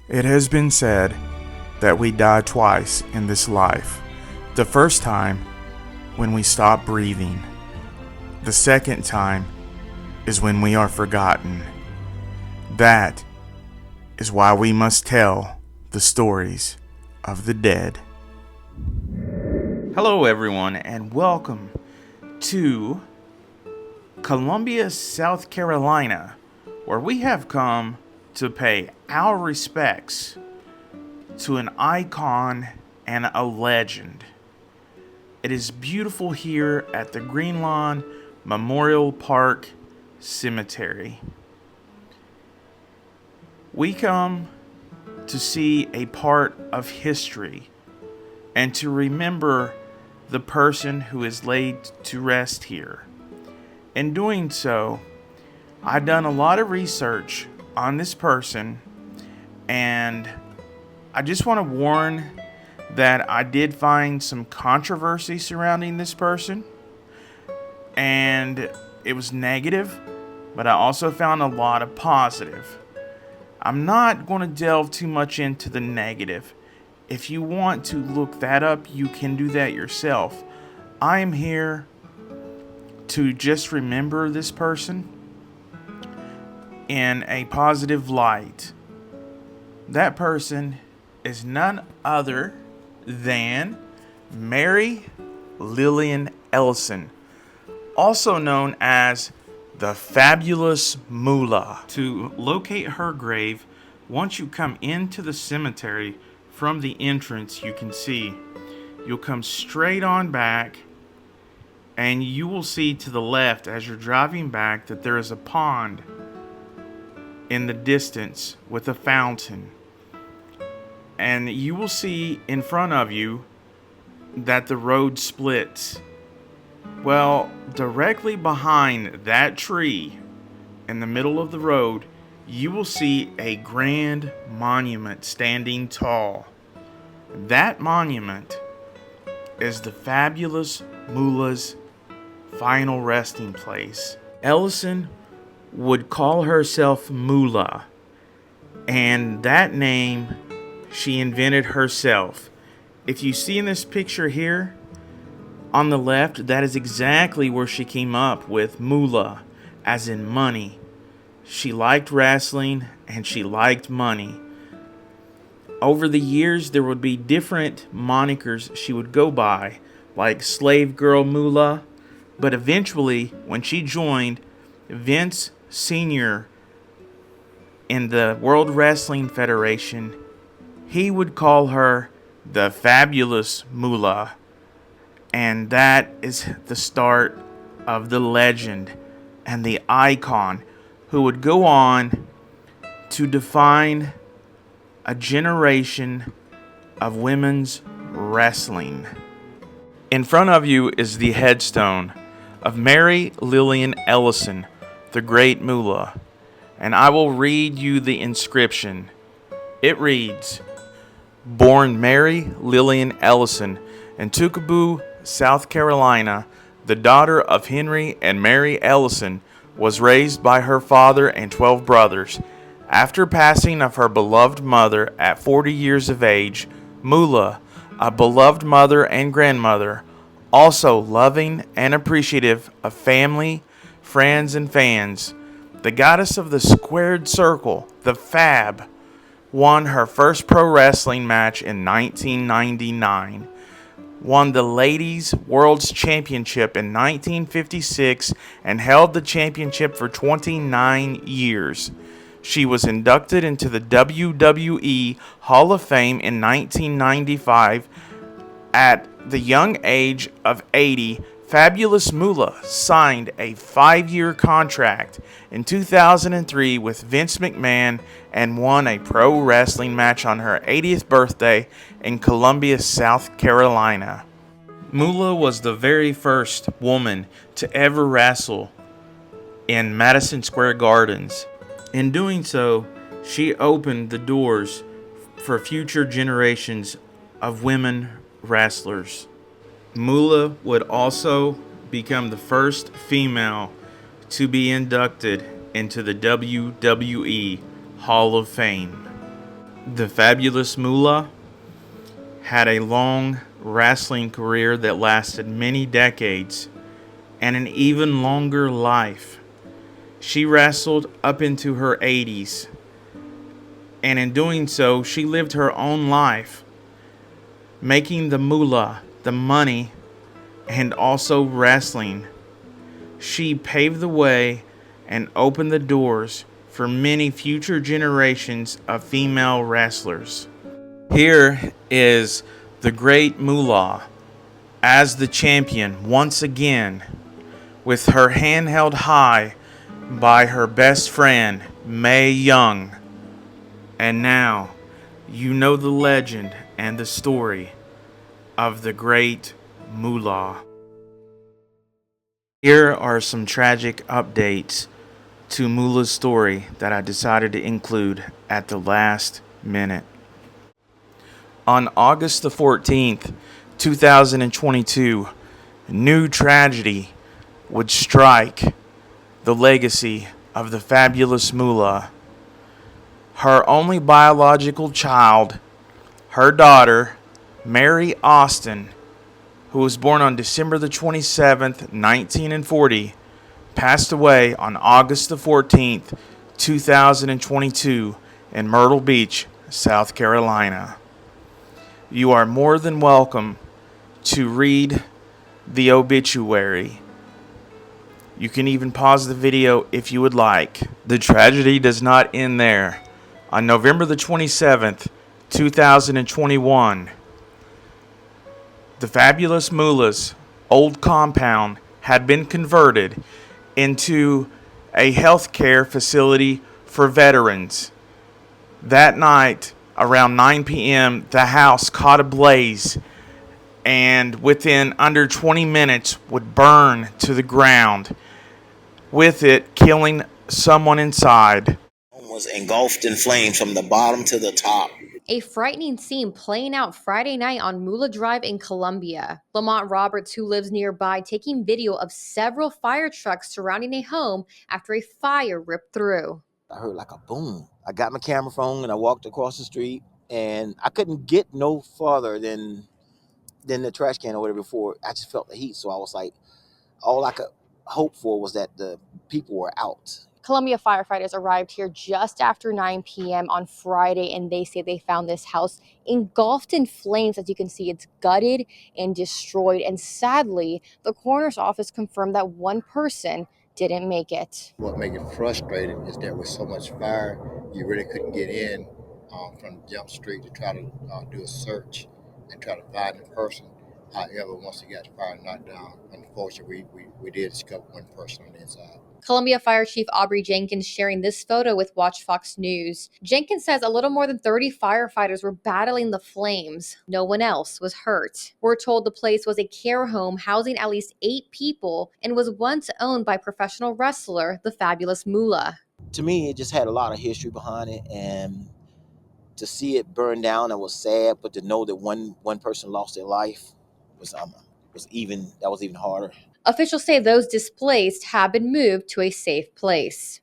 It has been said that we die twice in this life. The first time, when we stop breathing. The second time is when we are forgotten. That is why we must tell the stories of the dead. Hello everyone, and welcome to Columbia, South Carolina, where we have come to pay our respects to an icon and a legend. It is beautiful here at the Green Lawn Memorial Park Cemetery. We come to see a part of history and to remember the person who is laid to rest here. In doing so, I've done a lot of research on this person, and I just want to warn that I did find some controversy surrounding this person, and it was negative, but I also found a lot of positive. I'm not going to delve too much into the negative. If you want to look that up, you can do that yourself. I am here to just remember this person in a positive light. That person is none other than Mary Lillian Ellison, also known as the Fabulous Moolah. To locate her grave, once you come into the cemetery from the entrance, you can see, you'll come straight on back, and you will see to the left as you're driving back that there is a pond in the distance with a fountain. And you will see in front of you that the road splits. Well, directly behind that tree in the middle of the road, you will see a grand monument standing tall. That monument is the Fabulous Moolah's final resting place. Ellison would call herself Moolah, and that name she invented herself. If you see in this picture here on the left, that is exactly where she came up with Moolah, as in money. She liked wrestling and she liked money. Over the years, there would be different monikers she would go by, like Slave Girl Moolah, but eventually, when she joined Vince Sr. in the World Wrestling Federation, he would call her the Fabulous Moolah. And that is the start of the legend and the icon who would go on to define a generation of women's wrestling. In front of you is the headstone of Mary Lillian Ellison, the Great Moolah, and I will read you the inscription. It reads, "Born Mary Lillian Ellison in Tuckaboo, South Carolina, the daughter of Henry and Mary Ellison, was raised by her father and 12 brothers. After passing of her beloved mother at 40 years of age, Moolah, a beloved mother and grandmother, also loving and appreciative of family, friends, and fans, the goddess of the squared circle, the Fab, won her first pro wrestling match in 1999, won the Ladies World's Championship in 1956, and held the championship for 29 years. She was inducted into the WWE Hall of Fame in 1995. At the young age of 80, Fabulous Moolah signed a 5-year contract in 2003 with Vince McMahon and won a pro wrestling match on her 80th birthday in Columbia, South Carolina. Moolah was the very first woman to ever wrestle in Madison Square Gardens. In doing so, she opened the doors for future generations of women wrestlers. Moolah would also become the first female to be inducted into the WWE Hall of Fame. The Fabulous Moolah had a long wrestling career that lasted many decades and an even longer life. She wrestled up into her 80s, and in doing so, she lived her own life, making the moolah, the money, and also wrestling. She paved the way and opened the doors for many future generations of female wrestlers. Here is the great Moolah as the champion once again, with her hand held high by her best friend, Mae Young. And now, you know the legend and the story of the great Moolah. Here are some tragic updates to Moolah's story that I decided to include at the last minute. On August the 14th, 2022, new tragedy would strike the legacy of the Fabulous Moolah. Her only biological child, her daughter, Mary Austin, who was born on December the 27th, 1940, passed away on August the 14th, 2022 in Myrtle Beach, South Carolina. You are more than welcome to read the obituary. You can even pause the video if you would like. The tragedy does not end there. On November the 27th, 2021, the Fabulous Moolah's old compound had been converted into a healthcare facility for veterans. That night, around 9 p.m., the house caught a blaze and within under 20 minutes would burn to the ground, with it killing someone inside. Was engulfed in flames from the bottom to the top. A frightening scene playing out Friday night on Moolah Drive in Columbia. Lamont Roberts, who lives nearby, taking video of several fire trucks surrounding a home after a fire ripped through. I heard like a boom. I got my camera phone and I walked across the street, and I couldn't get no farther than the trash can or whatever before I just felt the heat. So I was like, all I could hope for was that the people were out. Columbia firefighters arrived here just after 9 p.m. on Friday, and they say they found this house engulfed in flames. As you can see, it's gutted and destroyed. And sadly, the coroner's office confirmed that one person didn't make it. What made it frustrating is that with so much fire, you really couldn't get in from Jump Street to try to do a search and try to find the person. However, once it got the fire knocked down, unfortunately, we did discover one person on the inside. Columbia Fire Chief Aubrey Jenkins sharing this photo with Watch Fox News. Jenkins says a little more than 30 firefighters were battling the flames. No one else was hurt. We're told the place was a care home housing at least 8 people and was once owned by professional wrestler, the Fabulous Moolah. To me, it just had a lot of history behind it, and to see it burn down, it was sad, but to know that one person lost their life was even harder. Officials say those displaced have been moved to a safe place.